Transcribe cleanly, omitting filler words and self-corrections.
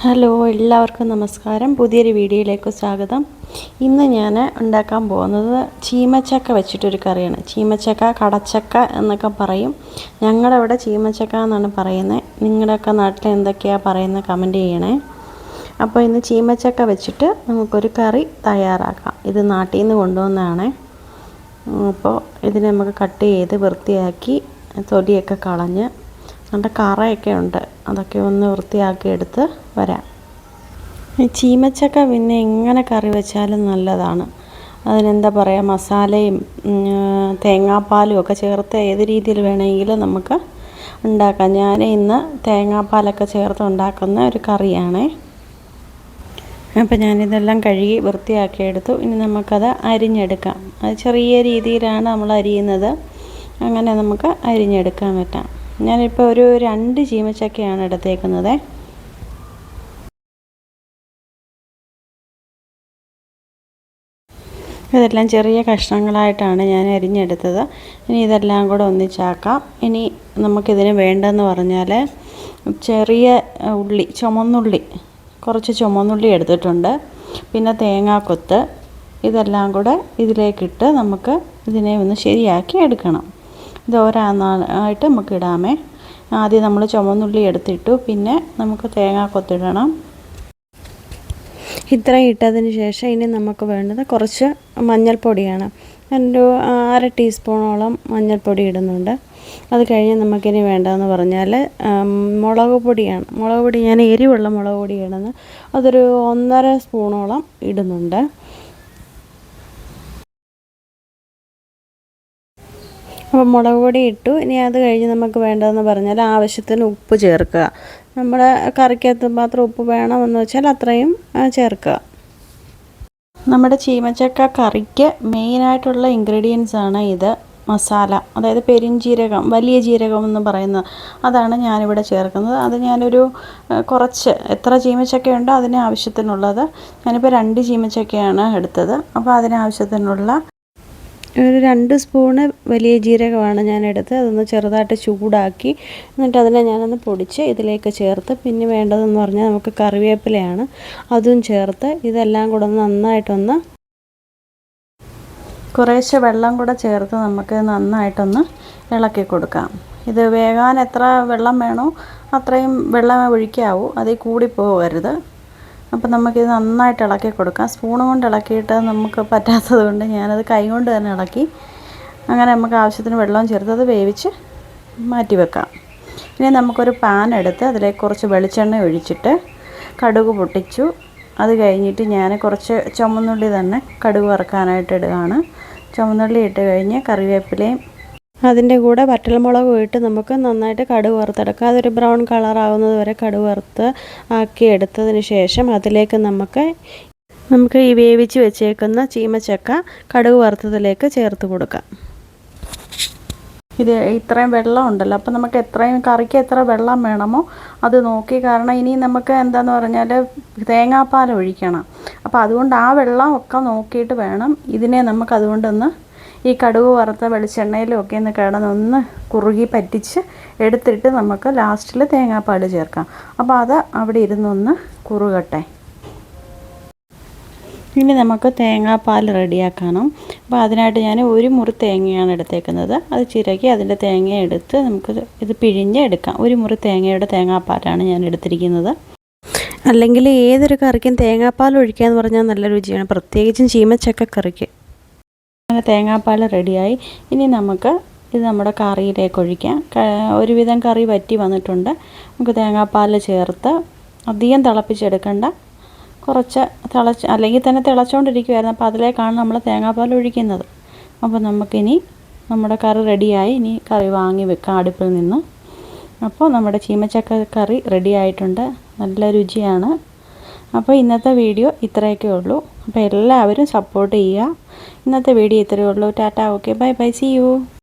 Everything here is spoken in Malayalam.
ഹലോ, എല്ലാവർക്കും നമസ്കാരം. പുതിയൊരു വീഡിയോയിലേക്ക് സ്വാഗതം. ഇന്ന് ഞാൻ ഉണ്ടാക്കാൻ പോകുന്നത് ചീമച്ചക്ക വെച്ചിട്ടൊരു കറിയാണ്. ചീമച്ചക്ക, കടച്ചക്ക എന്നൊക്കെ പറയും. ഞങ്ങളുടെ ഇവിടെ ചീമച്ചക്ക എന്നാണ് പറയുന്നത്. നിങ്ങളുടെയൊക്കെ നാട്ടിൽ എന്തൊക്കെയാണ് പറയുന്നത് കമൻറ്റ് ചെയ്യണേ. അപ്പോൾ ഇന്ന് ചീമച്ചക്ക വെച്ചിട്ട് നമുക്കൊരു കറി തയ്യാറാക്കാം. ഇത് നാട്ടിൽ നിന്ന് കൊണ്ടുവന്നതാണ്. അപ്പോൾ ഇതിനെ നമുക്ക് കട്ട് ചെയ്ത് വൃത്തിയാക്കി തൊലിയൊക്കെ കളഞ്ഞ് നല്ല കറയൊക്കെ ഉണ്ട്, അതൊക്കെ ഒന്ന് വൃത്തിയാക്കി എടുത്ത് വരാം. ചീമച്ചക്ക പിന്നെ എങ്ങനെ കറി വെച്ചാലും നല്ലതാണ്. അതിനെന്താ പറയുക, മസാലയും തേങ്ങാപ്പാലും ഒക്കെ ചേർത്ത് ഏത് രീതിയിൽ വേണമെങ്കിലും നമുക്ക് ഉണ്ടാക്കാം. ഞാൻ ഇന്ന് തേങ്ങാപ്പാലൊക്കെ ചേർത്ത് ഉണ്ടാക്കുന്ന ഒരു കറിയാണ്. അപ്പോൾ ഞാനിതെല്ലാം കഴുകി വൃത്തിയാക്കി എടുത്തു. ഇനി നമുക്കത് അരിഞ്ഞെടുക്കാം. അത് ചെറിയ രീതിയിലാണ് നമ്മൾ അരിയുന്നത്, അങ്ങനെ നമുക്ക് അരിഞ്ഞെടുക്കാൻ പറ്റാം. ഞാനിപ്പോൾ ഒരു 2 ചീമച്ചക്കയാണ് എടുത്തേക്കുന്നത്. ഇതെല്ലാം ചെറിയ കഷ്ണങ്ങളായിട്ടാണ് ഞാൻ അരിഞ്ഞെടുത്തത്. ഇനി ഇതെല്ലാം കൂടെ ഒന്നിച്ചാക്കാം. ഇനി നമുക്കിതിന് വേണ്ടതെന്ന് പറഞ്ഞാൽ ചെറിയ ഉള്ളി, ചുമന്നുള്ളി, കുറച്ച് ചുമന്നുള്ളി എടുത്തിട്ടുണ്ട്. പിന്നെ തേങ്ങാക്കൊത്ത്, ഇതെല്ലാം കൂടെ ഇതിലേക്കിട്ട് നമുക്ക് ഇതിനെ ഒന്ന് ശരിയാക്കി എടുക്കണം. ഇത് ഓരോന്നായിട്ട് നമുക്ക് ഇടാമേ. ആദ്യം നമ്മൾ ചുമന്നുള്ളി എടുത്തിട്ടു, പിന്നെ നമുക്ക് തേങ്ങാക്കൊത്തിടണം. ഇത്രയും ഇട്ടതിന് ശേഷം ഇനി നമുക്ക് വേണ്ടത് കുറച്ച് മഞ്ഞൾപ്പൊടിയാണ്. ഒരു 1/2 ടീസ്പൂണോളം മഞ്ഞൾപ്പൊടി ഇടുന്നുണ്ട്. അത് കഴിഞ്ഞ് നമുക്കിനി വേണ്ടതെന്ന് പറഞ്ഞാൽ മുളക് പൊടിയാണ്. മുളക് പൊടി ഞാൻ എരിവുള്ള മുളക് പൊടി ഇടുന്നത്, അതൊരു 1.5 സ്പൂണോളം ഇടുന്നുണ്ട്. അപ്പോൾ മുളക് പൊടി ഇട്ടു. ഇനി അത് കഴിഞ്ഞ് നമുക്ക് വേണ്ടതെന്ന് പറഞ്ഞാൽ ആവശ്യത്തിന് ഉപ്പ് ചേർക്കുക. നമ്മുടെ കറിക്കകത്ത് മാത്രം ഉപ്പ് വേണമെന്ന് വെച്ചാൽ അത്രയും ചേർക്കുക. നമ്മുടെ ചീമച്ചക്ക കറിക്ക് മെയിനായിട്ടുള്ള ഇൻഗ്രീഡിയൻസാണ് ഇത്. മസാല, അതായത് പെരുംജീരകം, വലിയ ജീരകം എന്ന് പറയുന്നത്, അതാണ് ഞാനിവിടെ ചേർക്കുന്നത്. അത് ഞാനൊരു കുറച്ച്, എത്ര ചീമച്ചക്കയുണ്ടോ അതിന് ആവശ്യത്തിനുള്ളത്. ഞാനിപ്പോൾ 2 ചീമച്ചക്കയാണ് എടുത്തത്. അപ്പോൾ അതിനാവശ്യത്തിനുള്ള ഒരു 2 സ്പൂണ് വലിയ ജീരകമാണ് ഞാൻ എടുത്ത്. അതൊന്ന് ചെറുതായിട്ട് ചൂടാക്കി എന്നിട്ട് അതിനെ ഞാനൊന്ന് പൊടിച്ച് ഇതിലേക്ക് ചേർത്ത്, പിന്നെ വേണ്ടതെന്ന് പറഞ്ഞാൽ നമുക്ക് കറിവേപ്പിലയാണ്, അതും ചേർത്ത് ഇതെല്ലാം കൂടെ നന്നായിട്ടൊന്ന് കുറേശ്ശെ വെള്ളം കൂടെ ചേർത്ത് നമുക്ക് നന്നായിട്ടൊന്ന് ഇളക്കി കൊടുക്കാം. ഇത് വേകാൻ എത്ര വെള്ളം വേണോ അത്രയും വെള്ളം ഒഴിക്കാവൂ, അതിൽ കൂടി പോകരുത്. അപ്പോൾ നമുക്കിത് നന്നായിട്ട് ഇളക്കി കൊടുക്കാം. സ്പൂൺ കൊണ്ട് ഇളക്കിയിട്ട് നമുക്ക് പറ്റാത്തത് കൊണ്ട് ഞാനത് കൈ കൊണ്ട് തന്നെ ഇളക്കി. അങ്ങനെ നമുക്ക് ആവശ്യത്തിന് വെള്ളം ചേർത്ത് അത് വേവിച്ച് മാറ്റി വെക്കാം. ഇനി നമുക്കൊരു പാൻ എടുത്ത് അതിലേക്ക് കുറച്ച് വെളിച്ചെണ്ണ ഒഴിച്ചിട്ട് കടുക് പൊട്ടിച്ചു. അത് കഴിഞ്ഞിട്ട് ഞാൻ കുറച്ച് ചുമന്നുള്ളി തന്നെ കടുക് വറുക്കാനായിട്ട് ഇടുകയാണ്. ചുമന്നുള്ളി ഇട്ട് കഴിഞ്ഞ് കറിവേപ്പിലയും അതിൻ്റെ കൂടെ വറ്റൽമുളകും ഇട്ട് നമുക്ക് നന്നായിട്ട് കടുക് വറുത്തെടുക്കാം. അതൊരു ബ്രൗൺ കളറാകുന്നത് വരെ കടുക് വറുത്ത് ആക്കി എടുത്തതിന് ശേഷം അതിലേക്ക് നമുക്ക് ഈ വേവിച്ച് വെച്ചേക്കുന്ന ചീമച്ചക്ക കടുക് വറുത്തതിലേക്ക് ചേർത്ത് കൊടുക്കാം. ഇത് ഇത്രയും വെള്ളം ഉണ്ടല്ലോ, അപ്പോൾ നമുക്ക് എത്രയും കറിക്ക് എത്ര വെള്ളം വേണമോ അത് നോക്കി, കാരണം ഇനി നമുക്ക് എന്താണെന്ന് പറഞ്ഞാൽ തേങ്ങാപ്പാൽ ഒഴിക്കണം. അപ്പോൾ അതുകൊണ്ട് ആ വെള്ളം ഒക്കെ നോക്കിയിട്ട് വേണം ഇതിനെ നമുക്ക് അതുകൊണ്ടൊന്ന് ഈ കടുക് വറുത്ത വെളിച്ചെണ്ണയിലും ഒക്കെ ഒന്ന് കിടന്നൊന്ന് കുറുകി പറ്റിച്ച് എടുത്തിട്ട് നമുക്ക് ലാസ്റ്റിൽ തേങ്ങാപ്പാൽ ചേർക്കാം. അപ്പോൾ അത് അവിടെ ഇരുന്നൊന്ന് കുറുകട്ടെ. ഇനി നമുക്ക് തേങ്ങാപ്പാൽ റെഡിയാക്കണം. അപ്പോൾ അതിനായിട്ട് ഞാൻ 1 മുറി തേങ്ങയാണ് എടുത്തേക്കുന്നത്. അത് ചിരകി അതിൻ്റെ തേങ്ങ എടുത്ത് നമുക്ക് ഇത് പിഴിഞ്ഞ് എടുക്കാം. 1 മുറി തേങ്ങയുടെ തേങ്ങാപ്പാലാണ് ഞാൻ എടുത്തിരിക്കുന്നത്. അല്ലെങ്കിൽ ഏതൊരു കറിക്കും തേങ്ങാപ്പാൽ ഒഴിക്കുക എന്ന് പറഞ്ഞാൽ നല്ല രുചിയാണ്, പ്രത്യേകിച്ചും ചീമച്ചക്ക കറിക്ക്. അങ്ങനെ തേങ്ങാപ്പാൽ റെഡിയായി. ഇനി നമുക്ക് ഇത് നമ്മുടെ കറിയിലേക്ക് ഒഴിക്കാം. ഒരുവിധം കറി വറ്റി വന്നിട്ടുണ്ട്. നമുക്ക് തേങ്ങാപ്പാൽ ചേർത്ത് അധികം തിളപ്പിച്ചെടുക്കണ്ട, കുറച്ച് അല്ലെങ്കിൽ തന്നെ തിളച്ചുകൊണ്ടിരിക്കുമായിരുന്നു. അപ്പോൾ അതിലേക്കാണ് നമ്മൾ തേങ്ങാപ്പാൽ ഒഴിക്കുന്നത്. അപ്പോൾ നമുക്കിനി നമ്മുടെ കറി റെഡിയായി. ഇനി കറി വാങ്ങി വെക്കാം അടുപ്പിൽ നിന്ന്. അപ്പോൾ നമ്മുടെ ചീമച്ചക്ക കറി റെഡി ആയിട്ടുണ്ട്. നല്ല രുചിയാണ്. അപ്പോൾ ഇന്നത്തെ വീഡിയോ ഇത്രയൊക്കെ ഉള്ളൂ. അപ്പോൾ എല്ലാവരും സപ്പോർട്ട് ചെയ്യുക. ഇന്നത്തെ വീഡിയോ ഇത്രയേ ഉള്ളൂ. Tata, okay, bye bye, see U.